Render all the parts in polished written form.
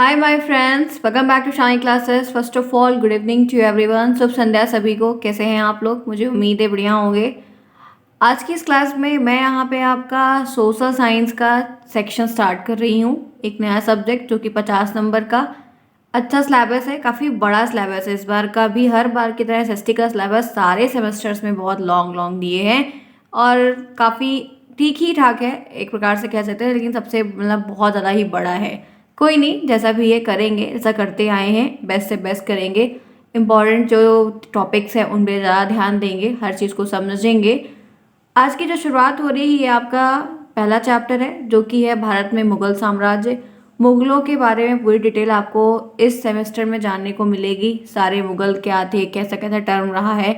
Hi my friends, welcome back to Shine Classes. First of all good evening to everyone. शुभ संध्या सभी को। कैसे हैं आप लोग? मुझे उम्मीद है बढ़िया होंगे। आज की इस क्लास में मैं यहाँ पे आपका सोशल साइंस का सेक्शन स्टार्ट कर रही हूँ। एक नया सब्जेक्ट जो कि 50 नंबर का अच्छा सिलेबस है, काफ़ी बड़ा सिलेबस है इस बार का भी। हर बार की तरह एसएसटी का सिलेबस सारे सेमेस्टर्स में बहुत लॉन्ग लॉन्ग दिए हैं और काफ़ी ठीक ही ठाक है, एक प्रकार से कह सकते हैं, लेकिन सबसे मतलब बहुत ज़्यादा ही बड़ा है। कोई नहीं, जैसा भी ये करेंगे, जैसा करते आए हैं बेस्ट से बेस्ट करेंगे। इम्पॉर्टेंट जो टॉपिक्स हैं उन पर ज़्यादा ध्यान देंगे, हर चीज़ को समझेंगे। आज की जो शुरुआत हो रही है, ये आपका पहला चैप्टर है जो कि है भारत में मुगल साम्राज्य। मुगलों के बारे में पूरी डिटेल आपको इस सेमेस्टर में जानने को मिलेगी। सारे मुगल क्या थे, कैसा कैसा टर्म रहा है,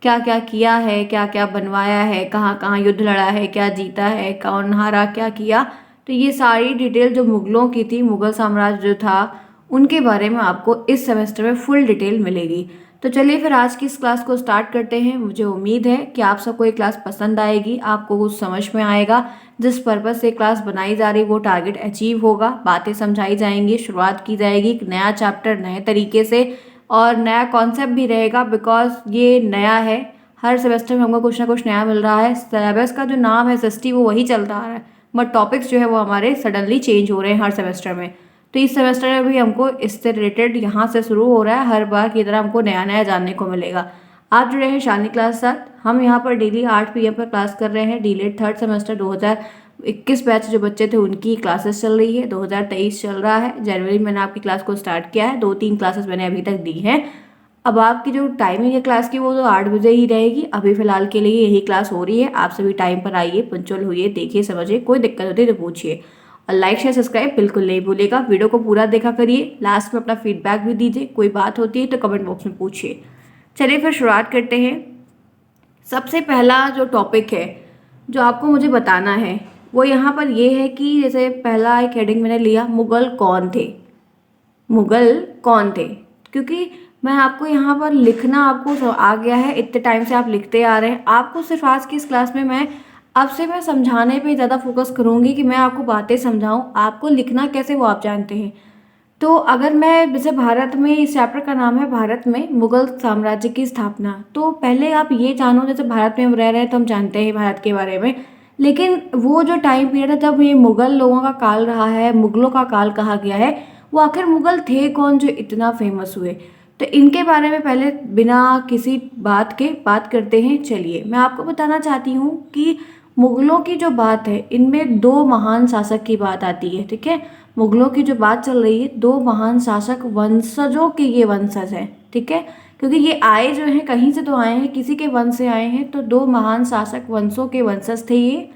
क्या क्या किया है, क्या क्या बनवाया है, कहाँ कहाँ युद्ध लड़ा है, क्या जीता है, कौन हारा, क्या किया। तो ये सारी डिटेल जो मुगलों की थी, मुगल साम्राज्य जो था, उनके बारे में आपको इस सेमेस्टर में फुल डिटेल मिलेगी। तो चलिए फिर आज की इस क्लास को स्टार्ट करते हैं। मुझे उम्मीद है कि आप सबको ये क्लास पसंद आएगी, आपको कुछ समझ में आएगा। जिस पर्पज़ से क्लास बनाई जा रही वो टारगेट अचीव होगा, बातें समझाई जाएंगी, शुरुआत की जाएगी एक नया चैप्टर नए तरीके से और नया कॉन्सेप्ट भी रहेगा, बिकॉज ये नया है। हर सेमेस्टर में हमको कुछ ना कुछ नया मिल रहा है। सिलेबस का जो नाम है एसएसटी वो वही चलता आ रहा है, बट टॉपिक्स जो है वो हमारे सडनली चेंज हो रहे हैं हर सेमेस्टर में। तो इस सेमेस्टर में भी हमको इससे रिलेटेड यहाँ से शुरू हो रहा है, हर बार की तरह हमको नया नया जानने को मिलेगा। आप जुड़े हैं शानी क्लास साथ। हम यहाँ पर डेली 8 PM पर क्लास कर रहे हैं। डीलेट थर्ड सेमेस्टर 2021 बैच जो बच्चे थे उनकी क्लासेस चल रही है। 2023 चल रहा है। जनवरी में मैंने आपकी क्लास को स्टार्ट किया है, 2-3 क्लासेस मैंने अभी तक दी हैं। अब आपकी जो टाइमिंग है क्लास की वो तो 8 बजे ही रहेगी। अभी फिलहाल के लिए यही क्लास हो रही है। आप सभी टाइम पर आइए, पंक्चुअल होइए, देखिए, समझिए। कोई दिक्कत होती है तो पूछिए और लाइक शेयर सब्सक्राइब बिल्कुल नहीं भूलिएगा। वीडियो को पूरा देखा करिए, लास्ट में अपना फीडबैक भी दीजिए। कोई बात होती है तो कमेंट बॉक्स में पूछिए। चलिए फिर शुरुआत करते हैं। सबसे पहला जो टॉपिक है जो आपको मुझे बताना है वो यहाँ पर ये है कि जैसे पहला एक हेडिंग मैंने लिया, मुगल कौन थे। मुगल कौन थे, क्योंकि मैं आपको यहाँ पर लिखना आपको आ गया है, इतने टाइम से आप लिखते आ रहे हैं। आपको सिर्फ आज की इस क्लास में मैं समझाने पे ज़्यादा फोकस करूँगी कि मैं आपको बातें समझाऊँ। आपको लिखना कैसे वो आप जानते हैं। तो अगर मैं जैसे भारत में, इस चैप्टर का नाम है भारत में मुगल साम्राज्य की स्थापना, तो पहले आप ये जानो, जैसे भारत में हम रह रहे हैं तो हम जानते हैं भारत के बारे में, लेकिन वो जो टाइम पीरियड है जब ये मुगल लोगों का काल रहा है, मुगलों का काल कहा गया है, वो आखिर मुगल थे कौन जो इतना फेमस हुए। तो इनके बारे में पहले बिना किसी बात के बात करते हैं। चलिए मैं आपको बताना चाहती हूँ कि मुगलों की जो बात है इनमें दो महान शासक की बात आती है। ठीक है, मुगलों की जो बात चल रही है, दो महान शासक वंशजों के ये वंशज हैं। ठीक है, क्योंकि ये आए जो हैं कहीं से तो आए हैं, किसी के वंश से आए हैं, तो दो महान शासक वंशों के वंशज थे ये।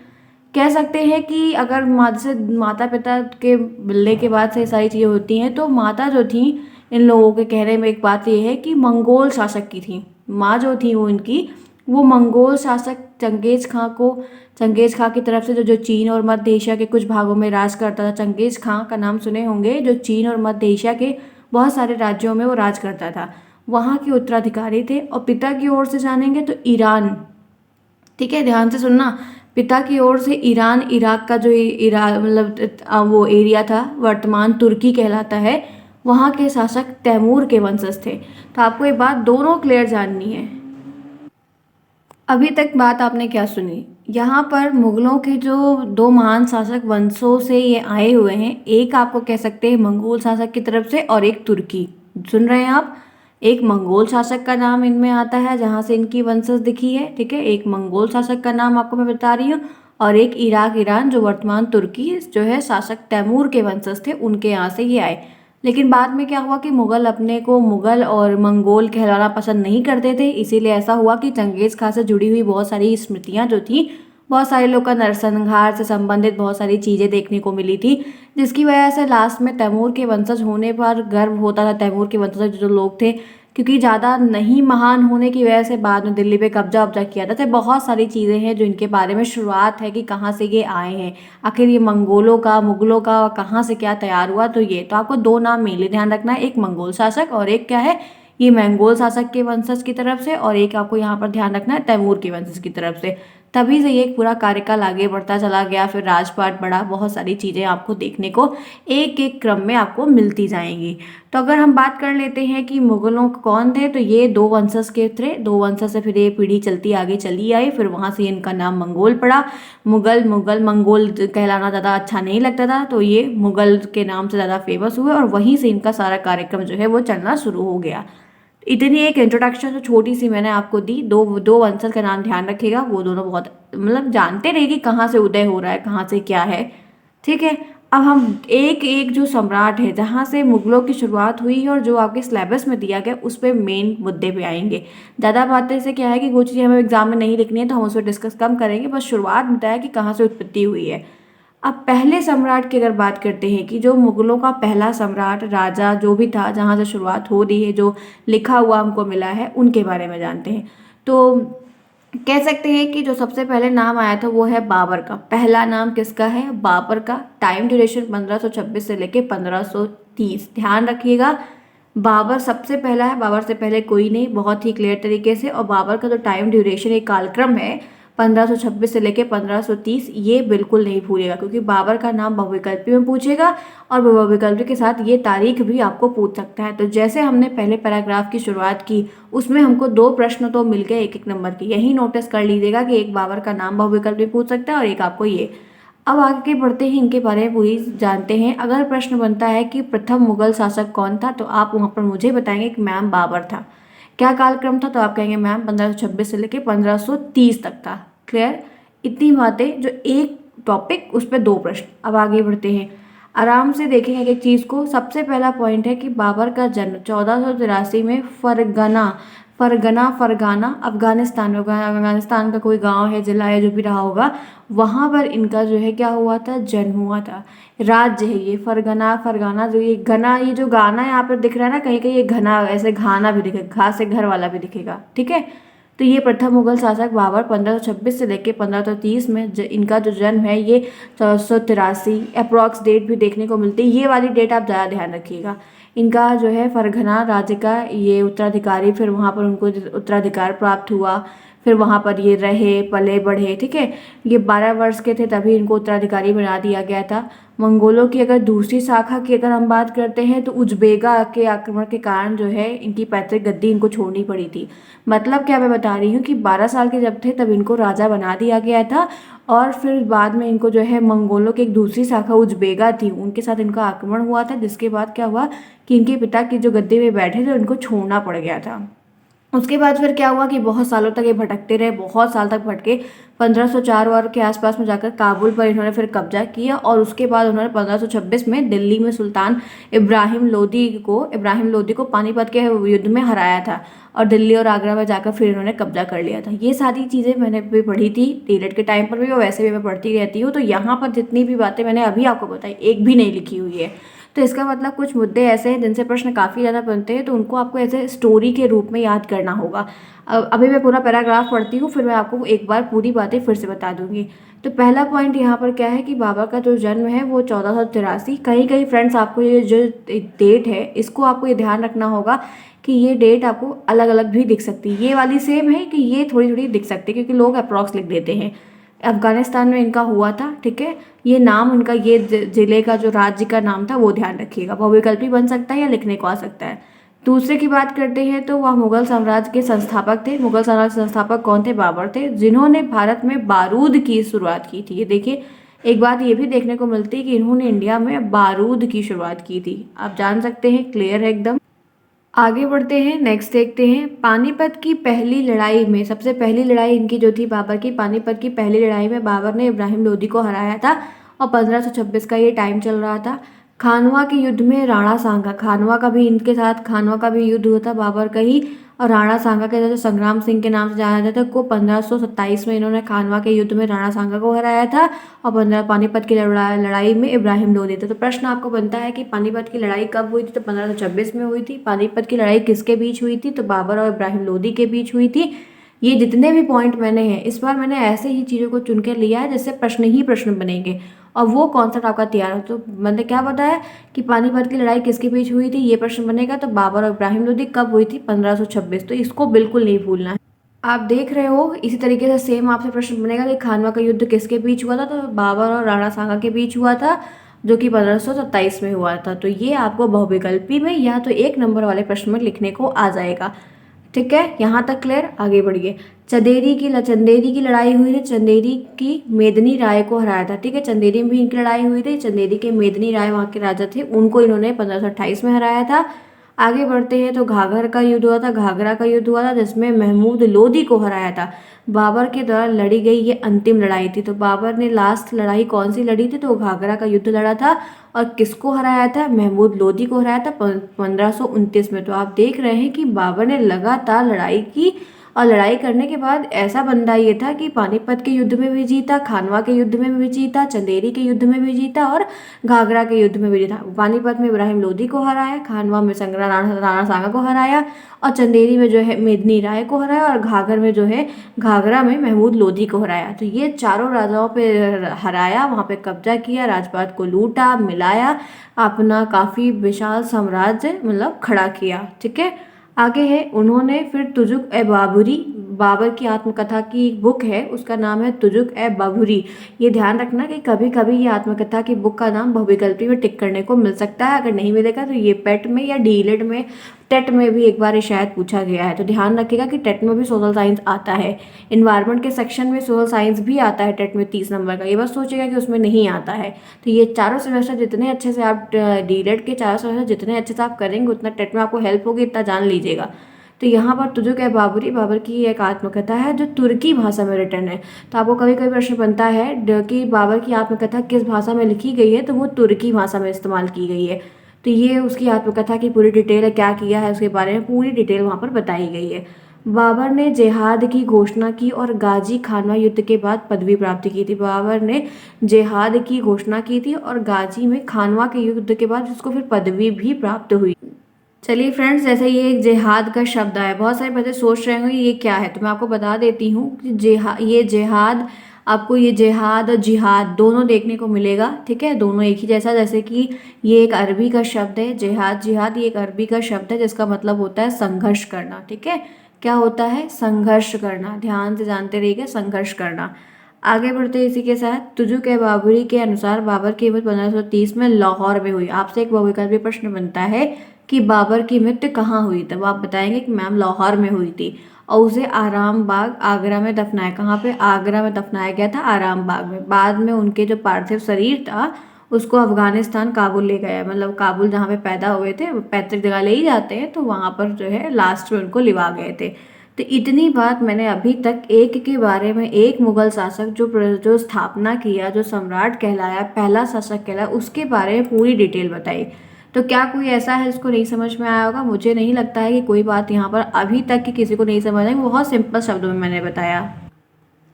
कह सकते हैं कि अगर जैसे माता पिता के मिलने के बाद से सारी चीज़ें होती हैं, तो माता जो थी इन लोगों के कहने में एक बात ये है कि मंगोल शासक की थी। माँ जो थी वो इनकी, वो मंगोल शासक चंगेज खां की तरफ से जो चीन और मध्य एशिया के कुछ भागों में राज करता था। चंगेज खां का नाम सुने होंगे, जो चीन और मध्य एशिया के बहुत सारे राज्यों में वो राज करता था, वहाँ के उत्तराधिकारी थे। और पिता की ओर से जानेंगे तो ईरान, ठीक है ध्यान से सुनना, पिता की ओर से ईरान, इराक का जो ईरान मतलब वो एरिया था वर्तमान तुर्की कहलाता है, वहाँ के शासक तैमूर के वंशज थे। तो आपको ये बात दोनों क्लियर जाननी है। अभी तक बात आपने क्या सुनी? यहाँ पर मुगलों के जो दो महान शासक वंशों से ये आए हुए हैं, एक आपको कह सकते हैं मंगोल शासक की तरफ से और एक तुर्की। सुन रहे हैं आप? एक मंगोल शासक का नाम इनमें आता है जहाँ से इनकी वंशज दिखी है। ठीक है, एक मंगोल शासक का नाम आपको मैं बता रही हूँ, और एक इराक ईरान जो वर्तमान तुर्की जो है शासक तैमूर के वंशज थे, उनके यहाँ से ये आए। लेकिन बाद में क्या हुआ कि मुगल अपने को मुगल और मंगोल कहलाना पसंद नहीं करते थे, इसीलिए ऐसा हुआ कि चंगेज़ खां से जुड़ी हुई बहुत सारी स्मृतियाँ जो थी, बहुत सारे लोग का नरसंहार से संबंधित बहुत सारी चीज़ें देखने को मिली थी, जिसकी वजह से लास्ट में तैमूर के वंशज होने पर गर्व होता था। तैमूर के वंशज जो लोग थे, क्योंकि ज़्यादा नहीं महान होने की वजह से बाद में दिल्ली पे कब्जा वब्जा किया था। तो बहुत सारी चीज़ें हैं जो इनके बारे में शुरुआत है कि कहाँ से ये आए हैं, आखिर ये मंगोलों का, मुगलों का कहाँ से क्या तैयार हुआ। तो ये तो आपको दो नाम मेनली ध्यान रखना है, एक मंगोल शासक और एक क्या है, ये मंगोल शासक के वंशज की तरफ से, और एक आपको यहाँ पर ध्यान रखना है तैमूर के वंशज की तरफ से। तभी से ये एक पूरा कार्यकाल आगे बढ़ता चला गया, फिर राजपाट बढ़ा, बहुत सारी चीज़ें आपको देखने को एक एक क्रम में आपको मिलती जाएंगी। तो अगर हम बात कर लेते हैं कि मुगलों कौन थे, तो ये दो वंशज के थे। दो वंशज से फिर ये पीढ़ी चलती आगे चली आई, फिर वहाँ से इनका नाम मंगोल पड़ा। मुगल मुगल मंगोल कहलाना ज़्यादा अच्छा नहीं लगता था, तो ये मुगल के नाम से ज़्यादा फेमस हुए और वहीं से इनका सारा कार्यक्रम जो है वो चलना शुरू हो गया। इतनी एक इंट्रोडक्शन जो छोटी सी मैंने आपको दी। दो दो वंशज का नाम ध्यान रखिएगा, वो दोनों बहुत मतलब जानते रहिए कि कहाँ से उदय हो रहा है, कहाँ से क्या है। ठीक है, अब हम एक एक जो सम्राट है जहाँ से मुगलों की शुरुआत हुई है और जो आपके सिलेबस में दिया गया उस पर मेन मुद्दे पे आएंगे। ज़्यादा बातें से क्या है कि वो चीज़ें हमें एग्जाम में नहीं लिखनी है तो हम उस पर डिस्कस कम करेंगे, बस शुरुआत बताया कि कहाँ से उत्पत्ति हुई है। अब पहले सम्राट की अगर बात करते हैं कि जो मुगलों का पहला सम्राट राजा जो भी था जहाँ से शुरुआत हो रही है, जो लिखा हुआ हमको मिला है, उनके बारे में जानते हैं। तो कह सकते हैं कि जो सबसे पहले नाम आया था वो है बाबर का। पहला नाम किसका है? बाबर का। टाइम ड्यूरेशन 1526 से लेके 1530, ध्यान रखिएगा। बाबर सबसे पहला है, बाबर से पहले कोई नहीं, बहुत ही क्लियर तरीके से। और बाबर का जो टाइम ड्यूरेशन एक कालक्रम है 1526 से लेके 1530, ये बिल्कुल नहीं भूलेगा क्योंकि बाबर का नाम बहुविकल्पी में पूछेगा और बहुविकल्पी के साथ ये तारीख भी आपको पूछ सकता है। तो जैसे हमने पहले पैराग्राफ की शुरुआत की उसमें हमको दो प्रश्न तो मिल गए एक एक नंबर के, यही नोटिस कर लीजिएगा कि एक बाबर का नाम बहुविकल्पी पूछ सकता है और एक आपको ये। अब आगे बढ़ते ही इनके बारे में पूरी जानते हैं। अगर प्रश्न बनता है कि प्रथम मुगल शासक कौन था तो आप वहाँ पर मुझे बताएंगे कि मैम बाबर था। क्या कालक्रम था तो आप कहेंगे मैम 1526 से लेके 1530 तक था। क्लियर? इतनी बातें, जो एक टॉपिक उस पर दो प्रश्न। अब आगे बढ़ते हैं, आराम से देखेंगे एक एक चीज़ को। सबसे पहला पॉइंट है कि बाबर का जन्म 1483 में फरगना फरगना फरगाना अफगानिस्तान में, अफगानिस्तान का कोई गांव है, जिला है, जो भी रहा होगा, वहाँ पर इनका जो है क्या हुआ था? जन्म हुआ था। राज्य है ये फरगना फरगाना। जो ये घना, ये जो गाना यहाँ पर दिख रहा है ना, कहीं कहीं ये घना ऐसे घाना भी दिखेगा, घा से घर वाला भी दिखेगा। ठीक है, तो ये प्रथम मुगल शासक बाबर 1526 से लेकर 1530 में इनका जो जन्म है ये 1483 अप्रॉक्स डेट भी देखने को मिलती है। ये वाली डेट आप ज़्यादा ध्यान रखिएगा। इनका जो है फरगना राज्य का ये उत्तराधिकारी, फिर वहाँ पर उनको उत्तराधिकार प्राप्त हुआ, फिर वहाँ पर ये रहे पले बढ़े। ठीक है, ये 12 वर्ष के थे तभी इनको उत्तराधिकारी बना दिया गया था। मंगोलों की अगर दूसरी शाखा की अगर हम बात करते हैं तो उज्बेगा के आक्रमण के कारण जो है इनकी पैतृक गद्दी इनको छोड़नी पड़ी थी। मतलब क्या मैं बता रही हूँ कि 12 साल के जब थे तब इनको राजा बना दिया गया था और फिर बाद में इनको जो है मंगोलों की एक दूसरी शाखा उज्बेगा थी, उनके साथ इनका आक्रमण हुआ था, जिसके बाद क्या हुआ कि इनके पिता की जो गद्दी पे बैठे थे उनको छोड़ना पड़ गया था। उसके बाद फिर क्या हुआ कि बहुत सालों तक ये भटकते रहे, बहुत साल तक भटके। 1504 वार के आसपास में जाकर काबुल पर इन्होंने फिर कब्जा किया और उसके बाद उन्होंने 1526 में दिल्ली में सुल्तान इब्राहिम लोदी को पानीपत के युद्ध में हराया था और दिल्ली और आगरा में जाकर फिर इन्होंने कब्जा कर लिया था। ये सारी चीज़ें मैंने भी पढ़ी थी टीलेट के टाइम पर भी और वैसे भी मैं पढ़ती रहती हूँ। तो यहाँ पर जितनी भी बातें मैंने अभी आपको बताई एक भी नहीं लिखी हुई है। तो इसका मतलब कुछ मुद्दे ऐसे हैं जिनसे प्रश्न काफ़ी ज़्यादा बनते हैं, तो उनको आपको ऐसे स्टोरी के रूप में याद करना होगा। अभी मैं पूरा पैराग्राफ पढ़ती हूँ, फिर मैं आपको एक बार पूरी बातें फिर से बता दूंगी। तो पहला पॉइंट यहाँ पर क्या है कि बाबर का जो जन्म है वो 1483। कहीं कहीं फ्रेंड्स आपको ये जो डेट है इसको आपको ये ध्यान रखना होगा कि ये डेट आपको अलग अलग भी दिख सकती है। ये वाली सेम है कि ये थोड़ी थोड़ी दिख सकती है क्योंकि लोग अप्रॉक्स लिख देते हैं। अफगानिस्तान में इनका हुआ था। ठीक है, ये नाम उनका, ये जिले का जो राज्य का नाम था वो ध्यान रखिएगा। बहुविकल्पी बन सकता है या लिखने को आ सकता है। दूसरे की बात करते हैं तो वह मुगल साम्राज्य के संस्थापक थे। मुगल साम्राज्य के संस्थापक कौन थे? बाबर थे, जिन्होंने भारत में बारूद की शुरुआत की थी। ये देखिए, एक बात ये भी देखने को मिलती है कि इन्होंने इंडिया में बारूद की शुरुआत की थी। आप जान सकते हैं, क्लियर है एकदम। आगे बढ़ते हैं, नेक्स्ट देखते हैं। पानीपत की पहली लड़ाई में, सबसे पहली लड़ाई इनकी जो थी बाबर की, पानीपत की पहली लड़ाई में बाबर ने इब्राहिम लोदी को हराया था और 1526 का ये टाइम चल रहा था। खानवा के युद्ध में राणा सांगा, खानवा का भी इनके साथ खानवा का भी युद्ध हुआ था बाबर का ही, और राणा सांगा के जैसे संग्राम सिंह के नाम से जाना जाता था को 1527 में इन्होंने खानवा के युद्ध में राणा सांगा को हराया था और 15 पानीपत की लड़ाई में इब्राहिम लोदी थे। तो प्रश्न आपको बनता है कि पानीपत की लड़ाई कब हुई थी? तो 1526 में हुई थी। पानीपत की लड़ाई किसके बीच हुई थी? तो बाबर और इब्राहिम लोदी के बीच हुई थी। ये जितने भी पॉइंट मैंने हैं इस बार मैंने ऐसे ही चीज़ों को चुन के लिया है जिससे प्रश्न ही प्रश्न बनेंगे और वो कॉन्सेप्ट आपका तैयार हो। तो मैंने क्या बताया कि पानीपत की लड़ाई किसके बीच हुई थी, ये प्रश्न बनेगा। तो बाबर और इब्राहिम लोदी कब हुई थी? 1526। तो इसको बिल्कुल नहीं भूलना है। आप देख रहे हो इसी तरीके से सेम आपसे प्रश्न बनेगा कि खानवा का युद्ध किसके बीच हुआ था, तो बाबर और राणा सांगा के बीच हुआ था, जो कि 1527 में हुआ था। तो ये आपको बहुविकल्पी में या तो 1 नंबर वाले प्रश्न में लिखने को आ जाएगा। ठीक है, यहाँ तक क्लियर। आगे बढ़िए। चंदेरी की लड़ाई हुई थी, चंदेरी की मेदिनी राय को हराया था। ठीक है, चंदेरी में भी इनकी लड़ाई हुई थी, चंदेरी के मेदिनी राय वहाँ के राजा थे, उनको इन्होंने 1528 में हराया था। आगे बढ़ते हैं तो घाघर का युद्ध हुआ था, घाघरा का युद्ध हुआ था जिसमें महमूद लोदी को हराया था। बाबर के द्वारा लड़ी गई ये अंतिम लड़ाई थी। तो बाबर ने लास्ट लड़ाई कौन सी लड़ी थी, तो घाघरा का युद्ध लड़ा था। और किसको हराया था, महमूद लोदी को हराया था 1529 में। तो आप देख रहे हैं कि बाबर ने लगातार लड़ाई की, और लड़ाई करने के बाद ऐसा बंदा ये था कि पानीपत के युद्ध में भी जीता, खानवा के युद्ध में भी जीता, चंदेरी के युद्ध में भी जीता और घाघरा के युद्ध में भी जीता। पानीपत में इब्राहिम लोदी को हराया, खानवा में राणा सांगा को हराया, और चंदेरी में जो है मेदिनी राय को हराया, और घाघर में जो है घाघरा में महमूद लोदी को हराया। तो ये चारों राजाओं पे हराया, वहाँ पे कब्जा किया, राजपाट को लूटा, मिलाया, अपना काफ़ी विशाल साम्राज्य मतलब खड़ा किया। ठीक है, आगे है उन्होंने फिर तुजुक ए बाबरी, बाबर की आत्मकथा की एक बुक है, उसका नाम है तुजुक ए बाबरी। ये ध्यान रखना कि कभी कभी ये आत्मकथा की बुक का नाम बहुविकल्पी में टिक करने को मिल सकता है, अगर नहीं मिलेगा तो ये पेट में या डीएलएड में, टेट में भी एक बार ये शायद पूछा गया है। तो ध्यान रखिएगा कि टेट में भी सोशल साइंस आता है, इन्वायरमेंट के सेक्शन में सोशल साइंस भी आता है टेट में 30 नंबर का, ये बस सोचिएगा कि उसमें नहीं आता है। तो ये चारों सेमेस्टर जितने अच्छे से आप डीएलएड के चारों सेमेस्टर जितने अच्छे से आप करेंगे उतना टेट में आपको हेल्प होगी, इतना जान लीजिएगा। तो यहाँ पर तुजुक ए बाबरी, बाबर की एक आत्मकथा है जो तुर्की भाषा में रिटर्न है। तो आपको कभी कभी प्रश्न बनता है कि बाबर की आत्मकथा किस भाषा में लिखी गई है, तो वो तुर्की भाषा में इस्तेमाल की गई है। तो ये उसकी आत्मकथा की पूरी डिटेल है, क्या किया है उसके बारे में पूरी डिटेल वहाँ पर बताई गई है। बाबर ने जिहाद की घोषणा की और गाजी खानवा युद्ध के बाद पदवी प्राप्त की थी। बाबर ने जिहाद की घोषणा की थी और गाजी में खानवा के युद्ध के बाद उसको फिर पदवी भी प्राप्त हुई। चलिए फ्रेंड्स, जैसे ये एक जिहाद का शब्द है, बहुत सारे बच्चे सोच रहे होंगे ये क्या है, तो मैं आपको बता देती हूँ कि ये जिहाद, आपको ये जिहाद और जिहाद दोनों देखने को मिलेगा। ठीक है, दोनों एक ही जैसा, जैसे कि ये एक अरबी का शब्द है, जिहाद जिहाद ये एक अरबी का शब्द है जिसका मतलब होता है संघर्ष करना। ठीक है, क्या होता है, संघर्ष करना, ध्यान से जानते रहिएगा, संघर्ष करना। आगे बढ़ते इसी के साथ, तुजुक ए बाबरी के अनुसार बाबर की मृत्यु 1530 में लाहौर में हुई। आपसे एक बहुविकल्पी प्रश्न बनता है कि बाबर की मृत्यु कहाँ हुई, तब आप बताएंगे कि मैम लाहौर में हुई थी, और उसे आराम बाग आगरा में दफनाया। कहाँ पे, आगरा में दफनाया गया था, आराम बाग में। बाद में उनके जो पार्थिव शरीर था उसको अफगानिस्तान काबुल ले गया, मतलब काबुल जहाँ पे पैदा हुए थे, पैतृक जगह ले ही जाते हैं, तो वहाँ पर जो है लास्ट में उनको लिवा गए थे। तो इतनी बात मैंने अभी तक एक के बारे में, एक मुगल शासक जो स्थापना किया, जो सम्राट कहलाया, पहला शासक कहलाया, उसके बारे में पूरी डिटेल बताई। तो क्या कोई ऐसा है जिसको नहीं समझ में आया होगा, मुझे नहीं लगता है कि कोई बात यहाँ पर अभी तक कि किसी को नहीं समझ आई, बहुत सिंपल शब्दों में मैंने बताया।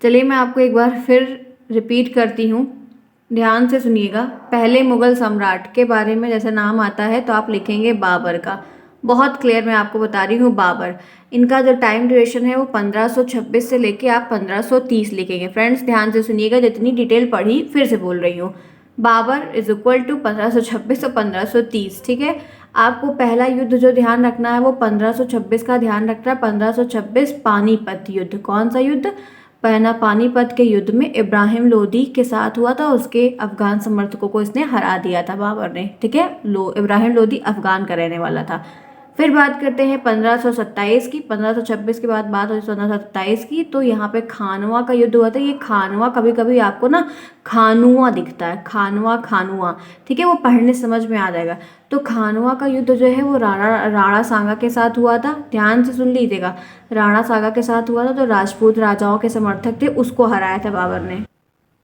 चलिए मैं आपको एक बार फिर रिपीट करती हूँ, ध्यान से सुनिएगा। पहले मुगल सम्राट के बारे में जैसे नाम आता है तो आप लिखेंगे बाबर का, बहुत क्लियर मैं आपको बता रही हूँ, बाबर। इनका जो टाइम ड्यूरेशन है वो 1526 से लेके आप 1530 लिखेंगे। फ्रेंड्स ध्यान से सुनिएगा, जितनी डिटेल पढ़ी फिर से बोल रही हूँ। बाबर इज इक्वल टू 1526 और 1530। ठीक है, आपको पहला युद्ध जो ध्यान रखना है वो 1526 का ध्यान रखना है। 1526 पानीपत युद्ध, कौन सा युद्ध, पहला पानीपत के युद्ध में इब्राहिम लोदी के साथ हुआ था, उसके अफगान समर्थकों को इसने हरा दिया था बाबर ने। ठीक है, इब्राहिम लोदी अफगान का रहने वाला था। फिर बात करते हैं 1527 की, 1526 के बाद बात होती है 1527 की। तो यहाँ पे खानवा का युद्ध हुआ था। ये खानवा कभी कभी आपको ना खानुआ दिखता है, खानवा खानुआ, ठीक है, वो पढ़ने समझ में आ जाएगा। तो खानवा का युद्ध जो है वो राणा सांगा के साथ हुआ था, ध्यान से सुन लीजिएगा, राणा सांगा के साथ हुआ था, जो राजपूत राजाओं के समर्थक थे, उसको हराया था बाबर ने।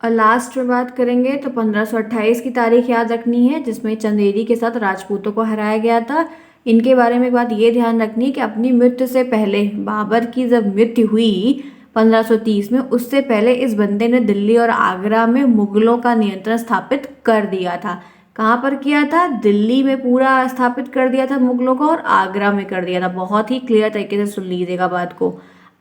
और लास्ट में बात करेंगे तो 1528 की तारीख याद रखनी है, जिसमें चंदेरी के साथ राजपूतों को हराया गया था। इनके बारे में एक बात ये ध्यान रखनी है कि अपनी मृत्यु से पहले, बाबर की जब मृत्यु हुई 1530 में, उससे पहले इस बंदे ने दिल्ली और आगरा में मुगलों का नियंत्रण स्थापित कर दिया था। कहाँ पर किया था, दिल्ली में पूरा स्थापित कर दिया था मुगलों का, और आगरा में कर दिया था। बहुत ही क्लियर तरीके से सुन लीजिएगा बात को।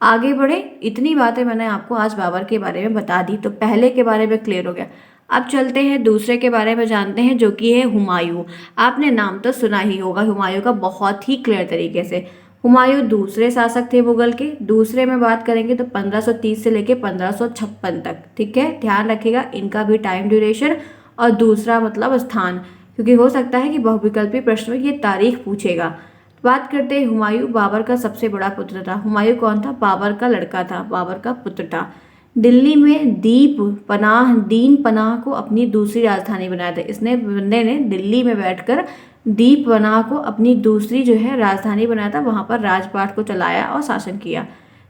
आगे बढ़े, इतनी बातें मैंने आपको आज बाबर के बारे में बता दी, तो पहले के बारे में क्लियर हो गया। अब चलते हैं दूसरे के बारे में जानते हैं, जो कि है हुमायूं। आपने नाम तो सुना ही होगा हुमायूं का बहुत ही क्लियर तरीके से। हुमायूं दूसरे शासक थे मुगल के। दूसरे में बात करेंगे तो 1530 से लेके 1556 तक। ठीक है, ध्यान रखिएगा इनका भी टाइम ड्यूरेशन और दूसरा मतलब स्थान, क्योंकि हो सकता है कि बहुविकल्पी प्रश्न में ये तारीख पूछेगा। बात करते हैं हुमायूं बाबर का सबसे बड़ा पुत्र था। हुमायूं कौन था? बाबर का लड़का था, बाबर का पुत्र था। दिल्ली में दीन पनाह को अपनी दूसरी राजधानी बनाया था। इसने बंदे ने दिल्ली में बैठकर दीप पनाह को अपनी दूसरी जो है राजधानी बनाया था, वहां पर राजपाट को चलाया और शासन किया।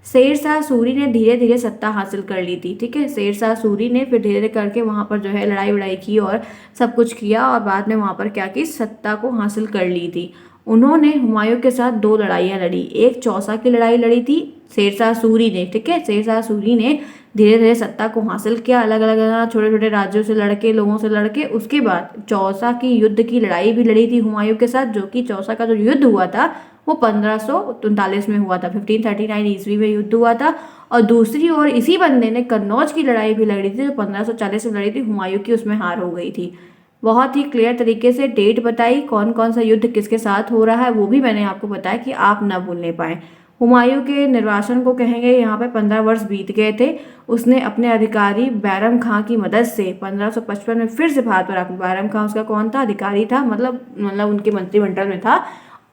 शेर शाह सूरी ने धीरे धीरे सत्ता हासिल कर ली थी। ठीक है, शेर शाह सूरी ने फिर धीरे धीरे करके वहां पर जो है लड़ाई वड़ाई की और सब कुछ किया और बाद में वहां पर क्या की, सत्ता को हासिल कर ली थी। उन्होंने हुमायूं के साथ 2 लड़ाइयाँ लड़ी। एक चौसा की लड़ाई लड़ी थी शेरशाह सूरी ने। ठीक है, शेरशाह सूरी ने धीरे धीरे सत्ता को हासिल किया, अलग अलग छोटे छोटे राज्यों से लड़के, लोगों से लड़के। उसके बाद चौसा की युद्ध की लड़ाई भी लड़ी थी हुमायूं के साथ, जो कि चौसा का जो युद्ध हुआ था वो 1539 में हुआ था, 1539 ईस्वी में युद्ध हुआ था। और दूसरी ओर इसी बंदे ने कन्नौज की लड़ाई भी लड़ी थी, जो 1540 में लड़ी थी। हुमायूं की उसमें हार हो गई थी। बहुत ही क्लियर तरीके से डेट बताई, कौन कौन सा युद्ध किसके साथ हो रहा है वो भी मैंने आपको बताया कि आप ना भूलने पाए। हुमायूं के निर्वासन को कहेंगे यहाँ पे 15 वर्ष बीत गए थे। उसने अपने अधिकारी बैरम खां की मदद से 1555 में फिर से भारत पर आक्रमण। बैरम खां उसका कौन था? अधिकारी था, मतलब उनके मंत्रिमंडल में था।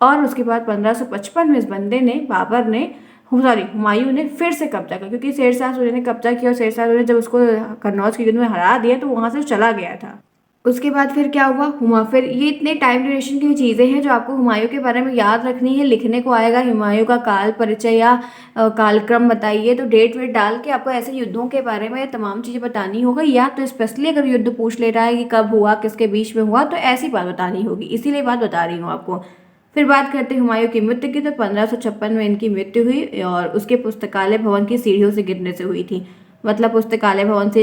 और उसके बाद 1555 में इस बंदे ने हुमायूं ने फिर से कब्जा किया, क्योंकि शेरशाह सूरी ने कब्जा किया और शेरशाह सूरी ने जब उसको कन्नौज के युद्ध में हरा दिया तो वहां से चला गया था। उसके बाद फिर क्या हुआ फिर ये इतने टाइम ड्यूरेशन की चीज़ें हैं जो आपको हुमायूं के बारे में याद रखनी है। लिखने को आएगा हुमायूं का काल परिचय या कालक्रम बताइए, तो डेट वेट डाल के आपको ऐसे युद्धों के बारे में तमाम चीज़ें बतानी होगी। या तो स्पेशली अगर युद्ध पूछ ले रहा है कि कब हुआ, किसके बीच में हुआ, तो ऐसी बात बतानी होगी, इसीलिए बात बता रही हूँ आपको। फिर बात करते हैं हुमायूं की मृत्यु की, तो 1556 में इनकी मृत्यु हुई और उसके पुस्तकालय भवन की सीढ़ियों से गिरने से हुई थी। मतलब पुस्तकालय भवन से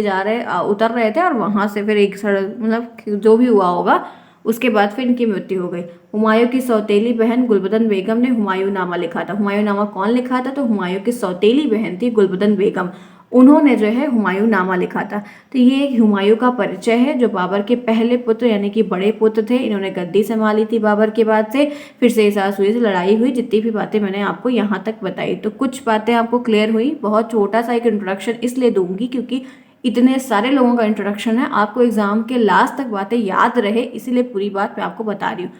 उतर रहे थे और वहां से फिर एक सड़क, मतलब जो भी हुआ होगा, उसके बाद फिर इनकी मृत्यु हो गई। हुमायूं की सौतेली बहन गुलबदन बेगम ने हुमायूंनामा लिखा था। हुमायूंनामा कौन लिखा था? तो हुमायूं की सौतेली बहन थी गुलबदन बेगम, उन्होंने जो है हुमायूंनामा लिखा था। तो ये एक हुमायूं का परिचय है, जो बाबर के पहले पुत्र यानी कि बड़े पुत्र थे। इन्होंने गद्दी संभाली थी बाबर के बाद से। फिर शेरशाह सूरी से लड़ाई हुई। जितनी भी बातें मैंने आपको यहाँ तक बताई, तो कुछ बातें आपको क्लियर हुई। बहुत छोटा सा एक इंट्रोडक्शन इसलिए दूंगी क्योंकि इतने सारे लोगों का इंट्रोडक्शन है, आपको एग्जाम के लास्ट तक बातें याद रहे, इसीलिए पूरी बात मैं आपको बता रही हूँ।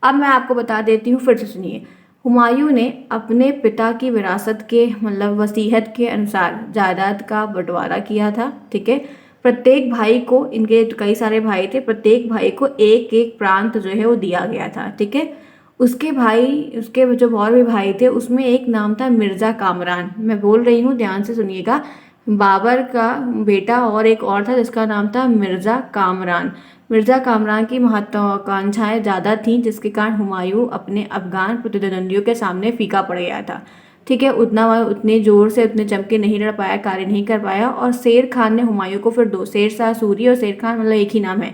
अब मैं आपको बता देती हूँ, फिर से सुनिए। हुमायूं ने अपने पिता की विरासत के मतलब वसीयत के अनुसार जायदाद का बंटवारा किया था। ठीक है, प्रत्येक भाई को, इनके कई सारे भाई थे, प्रत्येक भाई को एक एक प्रांत जो है वो दिया गया था। ठीक है, उसके जो और भी भाई थे उसमें एक नाम था मिर्जा कामरान। मैं बोल रही हूँ, ध्यान से सुनिएगा। बाबर का बेटा और एक और था जिसका नाम था मिर्जा कामरान। मिर्जा कामरान की महत्वाकांक्षाएं ज़्यादा थीं, जिसके कारण हुमायूं अपने अफगान प्रतिद्वंदियों के सामने फीका पड़ गया था। ठीक है, उतने जोर से उतने चमके नहीं लड़ पाया, कार्य नहीं कर पाया। और शेर खान ने हुमायूं को फिर शेर शाह सूरी और शेर खान मतलब एक ही नाम है,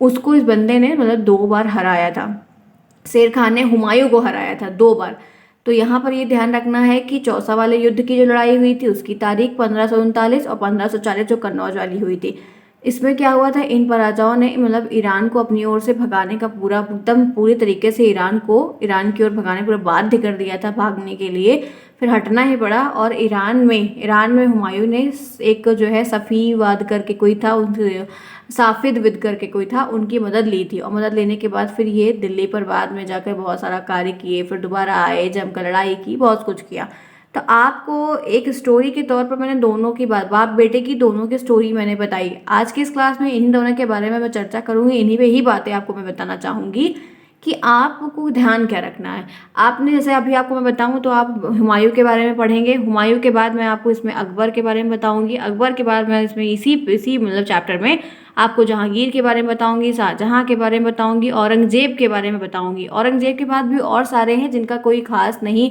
उसको इस बंदे ने मतलब 2 बार हराया था। शेर खान ने हुमायूं को हराया था 2 बार। तो यहाँ पर ये ध्यान रखना है कि चौसा वाले युद्ध की जो लड़ाई हुई थी उसकी तारीख 1539 और 1540 जो कन्नौज वाली हुई थी। इसमें क्या हुआ था, इन पराजाओं ने मतलब ईरान को अपनी ओर से भगाने का पूरी तरीके से ईरान की ओर भगाने पूरा बाध्य कर दिया था भागने के लिए। फिर हटना ही पड़ा। और ईरान में हुमायूं ने एक जो है सफ़ीवाद करके कोई था, साफिद विद करके कोई था, उनकी मदद ली थी। और मदद लेने के बाद फिर ये दिल्ली पर बाद में जाकर बहुत सारा कार्य किए, फिर दोबारा आए, जमकर लड़ाई की, बहुत कुछ किया। तो आपको एक स्टोरी के तौर पर मैंने दोनों की बाप बेटे की दोनों की स्टोरी मैंने बताई। आज की इस क्लास में इन्हीं दोनों के बारे में मैं चर्चा करूंगी, इन्हीं पे ही बातें आपको मैं बताना चाहूँगी कि आपको ध्यान क्या रखना है। आपने जैसे अभी आपको मैं बताऊं तो आप हुमायूं के बारे में पढ़ेंगे। हुमायूं के बाद मैं आपको इसमें अकबर के बारे में बताऊंगी। अकबर के बाद मैं इसमें इसी मतलब चैप्टर में आपको जहांगीर के बारे में बताऊंगी, शाहजहां के बारे में बताऊंगी, औरंगजेब के बारे में बताऊंगी। औरंगजेब के बाद भी और सारे हैं जिनका कोई खास नहीं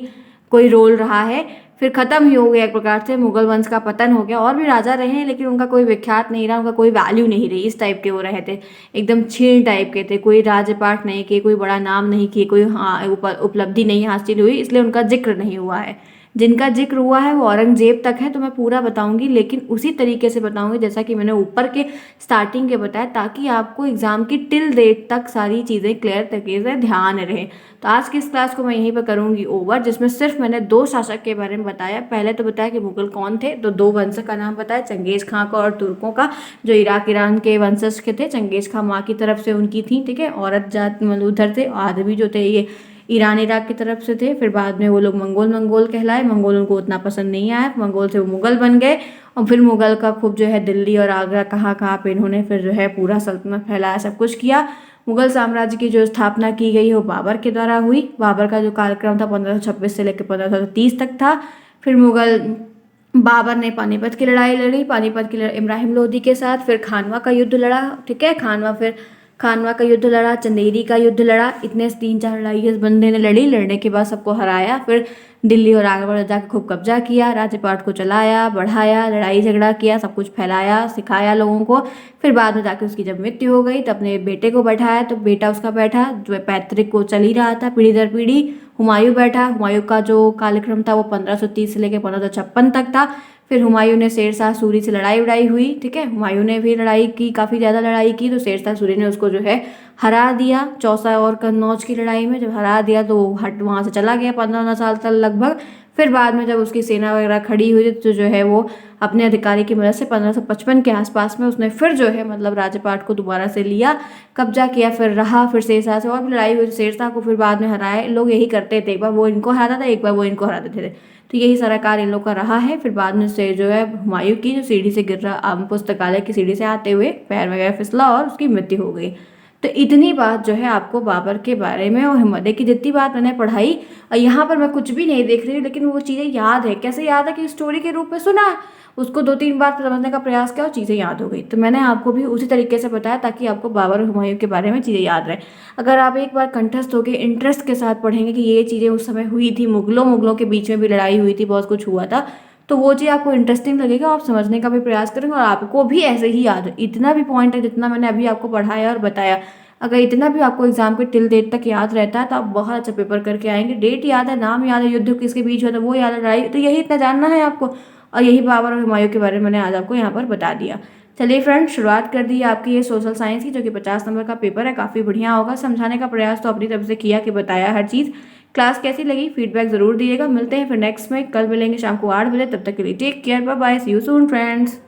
कोई रोल रहा है, फिर खत्म ही हो गया एक प्रकार से, मुगल वंश का पतन हो गया। और भी राजा रहे हैं लेकिन उनका कोई विख्यात नहीं रहा, उनका कोई वैल्यू नहीं रही, इस टाइप के वो रहे थे, एकदम छीण टाइप के थे, कोई राज्यपाठ नहीं किए, कोई बड़ा नाम नहीं किए, कोई उपलब्धि नहीं हासिल हुई, इसलिए उनका जिक्र नहीं हुआ है। जिनका जिक्र हुआ है वो औरंगजेब तक है, तो मैं पूरा बताऊंगी लेकिन उसी तरीके से बताऊंगी जैसा कि मैंने ऊपर के स्टार्टिंग के बताया, ताकि आपको एग्जाम की टिल डेट तक सारी चीज़ें क्लियर तरीके से ध्यान रहे। तो आज की इस क्लास को मैं यहीं पर करूंगी ओवर, जिसमें सिर्फ मैंने दो शासक के बारे में बताया। पहले तो बताया कि मुगल कौन थे, तो दो वंशज का नाम बताया, चंगेज खां का और तुर्कों का, जो इराक ईरान के वंशज के थे। चंगेज खां माँ की तरफ से उनकी थी, ठीक है, औरत जात मतलब उधर थे, आदमी जो थे ये ईरान इराक की तरफ से थे। फिर बाद में वो लोग मंगोल मंगोल कहलाए, मंगोल उनको उतना पसंद नहीं आया, मंगोल से वो मुगल बन गए। और फिर मुगल का खूब जो है दिल्ली और आगरा कहाँ कहाँ पे इन्होंने फिर जो है पूरा सल्तनत फैलाया, सब कुछ किया। मुगल साम्राज्य की जो स्थापना की गई वो बाबर के द्वारा हुई। बाबर का जो कार्यक्रम था 1526 से लेकर 1530 तक था। फिर मुगल बाबर ने पानीपत की लड़ाई लड़ी, पानीपत की लड़ाई इब्राहिम लोदी के साथ। फिर खानवा का युद्ध लड़ा, ठीक है, खानवा का युद्ध लड़ा, चंदेरी का युद्ध लड़ा। इतने 3-4 लड़ाई इस बंदे ने लड़ी, लड़ने के बाद सबको हराया। फिर दिल्ली और आगरा जाकर खूब कब्जा किया, राज्यपाट को चलाया, बढ़ाया, लड़ाई झगड़ा किया, सब कुछ फैलाया, सिखाया लोगों को। फिर बाद में जाकर उसकी जब मृत्यु हो गई तो अपने बेटे को बैठाया, तो बेटा उसका बैठा जो पैतृक को चल ही रहा था पीढ़ी दर पीढ़ी, हुमायूं बैठा। हुमायूं का जो कालक्रम था वो 1530 से लेकर 1556 तक था। फिर हुमायूं ने शेरशाह सूरी से लड़ाई उड़ाई हुई, ठीक है, हुमायूं ने भी लड़ाई की, काफ़ी ज़्यादा लड़ाई की, तो शेरशाह सूरी ने उसको जो है हरा दिया। चौसा और कन्नौज की लड़ाई में जब हरा दिया तो वो हट वहाँ से चला गया 15 साल तक लगभग। फिर बाद में जब उसकी सेना वगैरह खड़ी हुई तो जो है वो अपने अधिकारी की मदद से 1555 के आसपास में उसने फिर जो है मतलब राज्यपाट को दोबारा से लिया, कब्जा किया, फिर रहा। फिर शेरशाह से और भी लड़ाई हुई, शेरशाह को फिर बाद में हराया। लोग यही करते थे, एक बार वो इनको हराता था, एक बार वो इनको हराते थे, तो यही सारा कार्य इन लोग का रहा है। फिर बाद में से जो है हुमायूं की जो सीढ़ी से गिर रहा पुस्तकालय की सीढ़ी से आते हुए पैर वगैरह फिसला और उसकी मृत्यु हो गई। तो इतनी बात जो है आपको बाबर के बारे में और हिम्मत की जितनी बात मैंने पढ़ाई। और यहाँ पर मैं कुछ भी नहीं देख रही हूँ, लेकिन वो चीज़ें याद है। कैसे याद है कि स्टोरी के रूप में सुना, उसको 2-3 बार समझने का प्रयास किया और चीज़ें याद हो गई। तो मैंने आपको भी उसी तरीके से बताया ताकि आपको बाबर और हुमायूं के बारे में चीज़ें याद रहे। अगर आप एक बार कंठस्थ होकर इंटरेस्ट के साथ पढ़ेंगे कि ये चीज़ें उस समय हुई थी, मुगलों के बीच में भी लड़ाई हुई थी, बहुत कुछ हुआ था, तो वो चीज़ आपको इंटरेस्टिंग लगेगा, आप समझने का भी प्रयास करेंगे और आपको भी ऐसे ही याद है। इतना भी पॉइंट है जितना मैंने अभी आपको पढ़ाया और बताया, अगर इतना भी आपको एग्जाम के टिल डेट तक याद रहता है तो आप बहुत अच्छा पेपर करके आएंगे। डेट याद है, नाम याद है, युद्ध किसके बीच हुआ था वो याद है, लड़ाई, तो यही इतना जानना है आपको। और यही बाबर और हुमायूं के बारे में मैंने आज आपको यहाँ पर बता दिया। चलिए फ्रेंड्स, शुरुआत कर दी है आपकी ये सोशल साइंस की, जो कि 50 नंबर का पेपर है। काफ़ी बढ़िया होगा, समझाने का प्रयास तो अपनी तरफ से किया कि बताया हर चीज़। क्लास कैसी लगी फीडबैक ज़रूर दिएगा। मिलते हैं फिर नेक्स्ट में, कल मिलेंगे शाम को 8 बजे। तब तक के लिए take care, bye bye, see you soon friends.